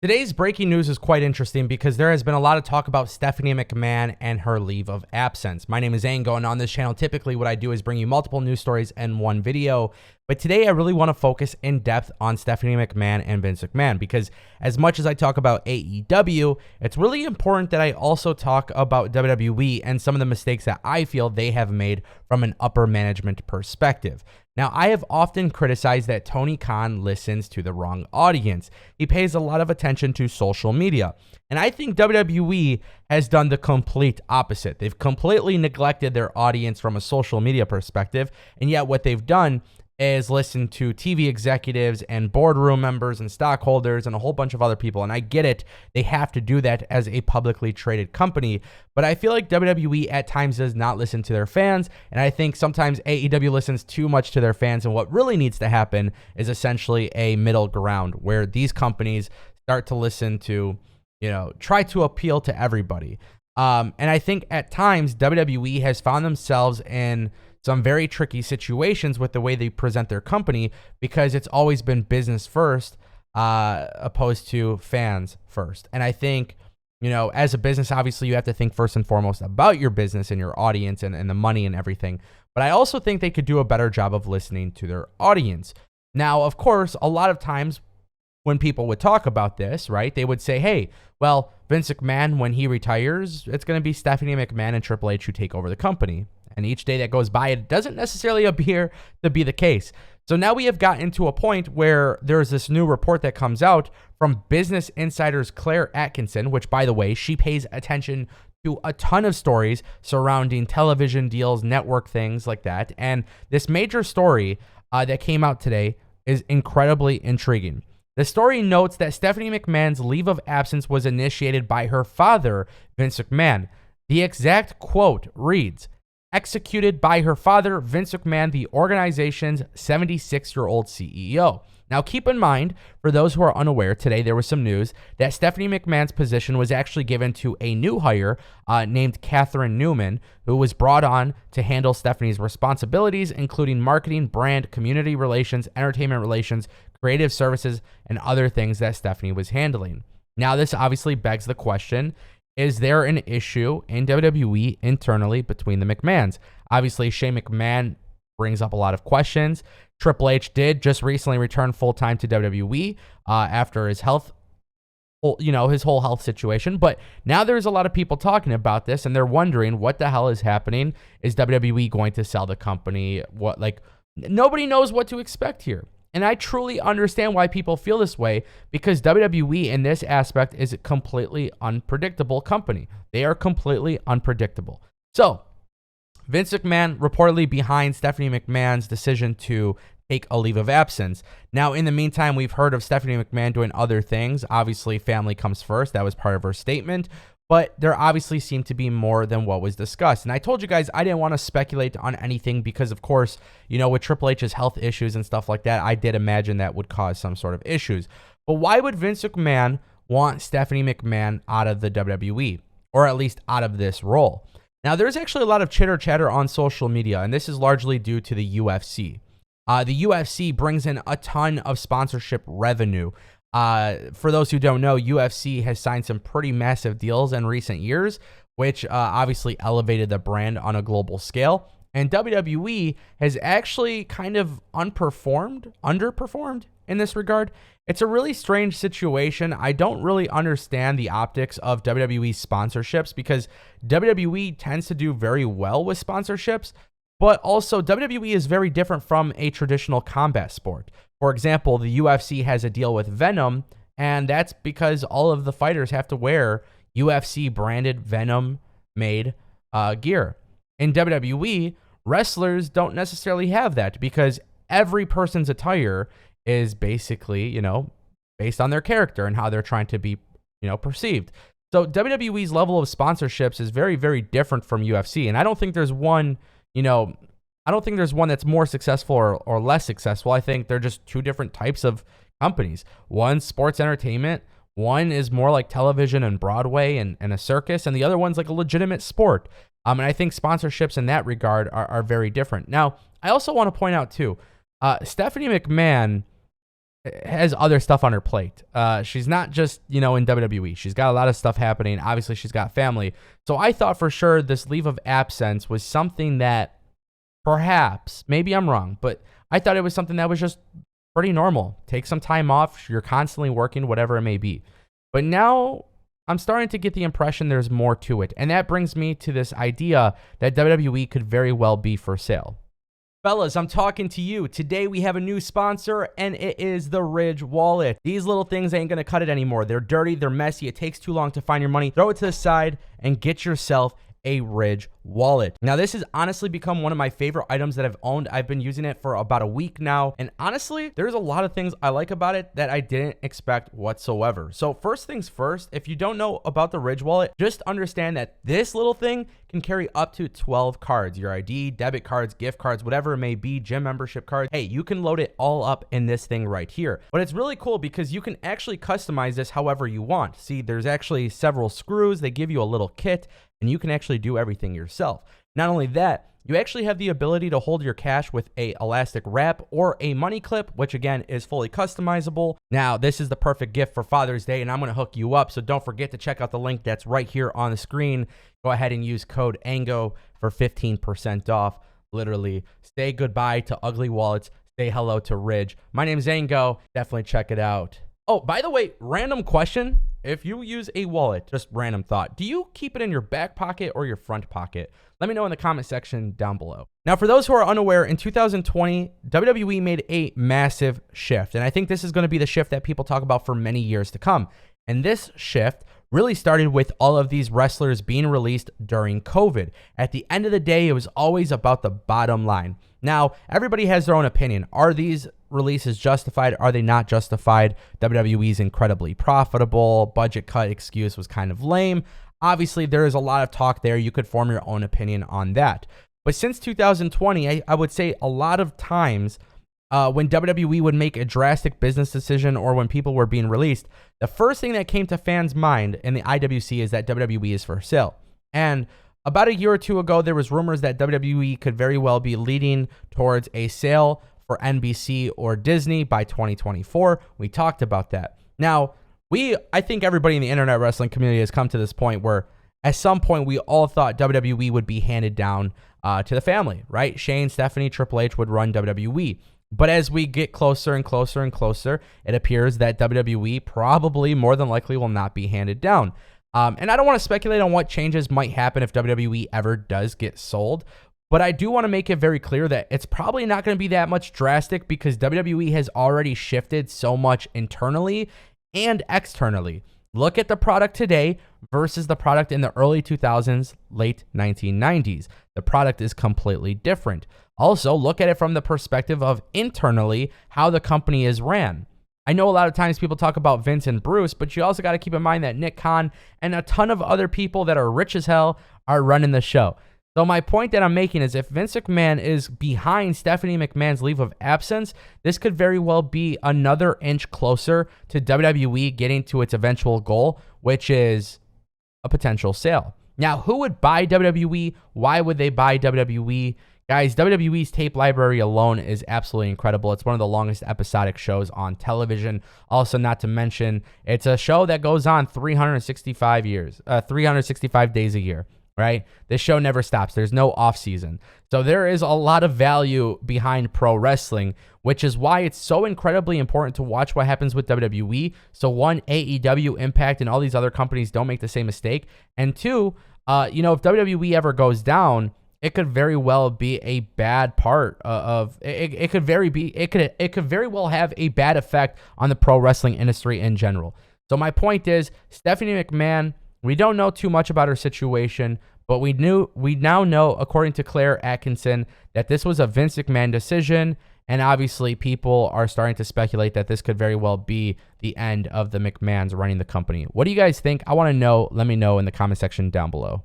Today's breaking news is quite interesting because there has been a lot of talk about Stephanie McMahon and her leave of absence. My name is Ango, and on this channel, typically what I do is bring you multiple news stories in one video. But today, I really want to focus in depth on Stephanie McMahon and Vince McMahon because as much as I talk about AEW, it's really important that I also talk about WWE and some of the mistakes that I feel they have made from an upper management perspective. Now, I have often criticized that Tony Khan listens to the wrong audience. He pays a lot of attention to social media. And I think WWE has done the complete opposite. They've completely neglected their audience from a social media perspective. And yet what they've done is listen to TV executives and boardroom members and stockholders and a whole bunch of other people. And I get it. They have to do that as a publicly traded company. But I feel like WWE at times does not listen to their fans. And I think sometimes AEW listens too much to their fans. And what really needs to happen is essentially a middle ground where these companies start to listen to, try to appeal to everybody. And I think at times WWE has found themselves in some very tricky situations with the way they present their company because it's always been business first opposed to fans first. And I think, as a business, obviously you have to think first and foremost about your business and your audience and the money and everything. But I also think they could do a better job of listening to their audience. Now, of course, a lot of times when people would talk about this, right, they would say, hey, well, Vince McMahon, when he retires, it's going to be Stephanie McMahon and Triple H who take over the company. And each day that goes by, it doesn't necessarily appear to be the case. So now we have gotten to a point where there's this new report that comes out from Business Insider's Claire Atkinson, which, by the way, she pays attention to a ton of stories surrounding television deals, network things like that. And this major story that came out today is incredibly intriguing. The story notes that Stephanie McMahon's leave of absence was initiated by her father, Vince McMahon. The exact quote reads, "Executed by her father, Vince McMahon, the organization's 76-year-old CEO." Now, keep in mind, for those who are unaware, today there was some news that Stephanie McMahon's position was actually given to a new hire named Catherine Newman, who was brought on to handle Stephanie's responsibilities, including marketing, brand, community relations, entertainment relations, creative services, and other things that Stephanie was handling. Now, this obviously begs the question, is there an issue in WWE internally between the McMahons? Obviously, Shane McMahon brings up a lot of questions. Triple H did just recently return full-time to WWE after his health, his whole health situation. But now there's a lot of people talking about this, and they're wondering what the hell is happening. Is WWE going to sell the company? Nobody knows what to expect here. And I truly understand why people feel this way because WWE in this aspect is a completely unpredictable company. They are completely unpredictable. So, Vince McMahon reportedly behind Stephanie McMahon's decision to take a leave of absence. Now, in the meantime, we've heard of Stephanie McMahon doing other things. Obviously, family comes first. That was part of her statement. But there obviously seemed to be more than what was discussed. And I told you guys I didn't want to speculate on anything because, of course, with Triple H's health issues and stuff like that, I did imagine that would cause some sort of issues. But why would Vince McMahon want Stephanie McMahon out of the WWE, or at least out of this role? Now, there's actually a lot of chitter-chatter on social media, and this is largely due to the UFC. The UFC brings in a ton of sponsorship revenue. For those who don't know, UFC has signed some pretty massive deals in recent years, which obviously elevated the brand on a global scale. And WWE has actually kind of underperformed in this regard. It's a really strange situation. I don't really understand the optics of WWE sponsorships because WWE tends to do very well with sponsorships, but also WWE is very different from a traditional combat sport. For example, the UFC has a deal with Venom, and that's because all of the fighters have to wear UFC branded Venom-made gear. In WWE, wrestlers don't necessarily have that because every person's attire is basically, based on their character and how they're trying to be, perceived. So WWE's level of sponsorships is very, very different from UFC, and I don't think there's one, that's more successful or less successful. I think they're just two different types of companies. One's sports entertainment, one is more like television and Broadway and a circus, and the other one's like a legitimate sport. And I think sponsorships in that regard are very different. Now, I also want to point out too, Stephanie McMahon has other stuff on her plate. She's not just, in WWE. She's got a lot of stuff happening. Obviously, she's got family. So I thought for sure this leave of absence was something that perhaps, maybe I'm wrong, but I thought it was something that was just pretty normal. Take some time off. You're constantly working, whatever it may be. But now I'm starting to get the impression there's more to it. And that brings me to this idea that WWE could very well be for sale. Fellas, I'm talking to you. Today we have a new sponsor, and it is the Ridge Wallet. These little things ain't gonna cut it anymore. They're dirty, they're messy, it takes too long to find your money. Throw it to the side and get yourself a Ridge Wallet. Now, this has honestly become one of my favorite items that I've owned. I've been using it for about a week now, and honestly, there's a lot of things I like about it that I didn't expect whatsoever. So first things first, if you don't know about the Ridge Wallet, just understand that this little thing can carry up to 12 cards, your ID, debit cards, gift cards, whatever it may be, gym membership cards. Hey, you can load it all up in this thing right here. But it's really cool because you can actually customize this however you want. See, there's actually several screws. They give you a little kit, and you can actually do everything yourself. Not only that, you actually have the ability to hold your cash with a elastic wrap or a money clip, which again is fully customizable. Now, this is the perfect gift for Father's Day, and I'm gonna hook you up. So don't forget to check out the link that's right here on the screen. Go ahead and use code ANGO for 15% off. Literally, say goodbye to ugly wallets. Say hello to Ridge. My name is Ango. Definitely check it out. Oh, by the way, random question. If you use a wallet, just random thought, do you keep it in your back pocket or your front pocket? Let me know in the comment section down below. Now, for those who are unaware, in 2020, WWE made a massive shift. And I think this is going to be the shift that people talk about for many years to come. And this shift really started with all of these wrestlers being released during COVID. At the end of the day, it was always about the bottom line. Now, everybody has their own opinion. Are these releases justified? Are they not justified? WWE's incredibly profitable. Budget cut excuse was kind of lame. Obviously, there is a lot of talk there. You could form your own opinion on that. But since 2020, I would say a lot of times when WWE would make a drastic business decision or when people were being released, the first thing that came to fans' mind in the IWC is that WWE is for sale. And about a year or two ago, there was rumors that WWE could very well be leading towards a sale for NBC or Disney by 2024. We talked about that. Now, I think everybody in the internet wrestling community has come to this point where at some point we all thought WWE would be handed down to the family, right? Shane, Stephanie, Triple H would run WWE. But as we get closer and closer and closer, it appears that WWE probably more than likely will not be handed down. And I don't want to speculate on what changes might happen if WWE ever does get sold. But I do want to make it very clear that it's probably not going to be that much drastic because WWE has already shifted so much internally and externally. Look at the product today versus the product in the early 2000s, late 1990s. The product is completely different. Also, look at it from the perspective of internally how the company is ran. I know a lot of times people talk about Vince and Bruce, but you also got to keep in mind that Nick Khan and a ton of other people that are rich as hell are running the show. So my point that I'm making is if Vince McMahon is behind Stephanie McMahon's leave of absence, this could very well be another inch closer to WWE getting to its eventual goal, which is a potential sale. Now, who would buy WWE? Why would they buy WWE? Guys, WWE's tape library alone is absolutely incredible. It's one of the longest episodic shows on television. Also, not to mention, it's a show that goes on 365 days a year. Right? This show never stops. There's no off season. So there is a lot of value behind pro wrestling, which is why it's so incredibly important to watch what happens with WWE. So one, AEW, Impact, and all these other companies don't make the same mistake. And two, if WWE ever goes down, it could very well be a bad part of it. It could very well have a bad effect on the pro wrestling industry in general. So my point is, Stephanie McMahon, we don't know too much about her situation, but we now know, according to Claire Atkinson, that this was a Vince McMahon decision, and obviously people are starting to speculate that this could very well be the end of the McMahons running the company. What do you guys think? I want to know. Let me know in the comment section down below.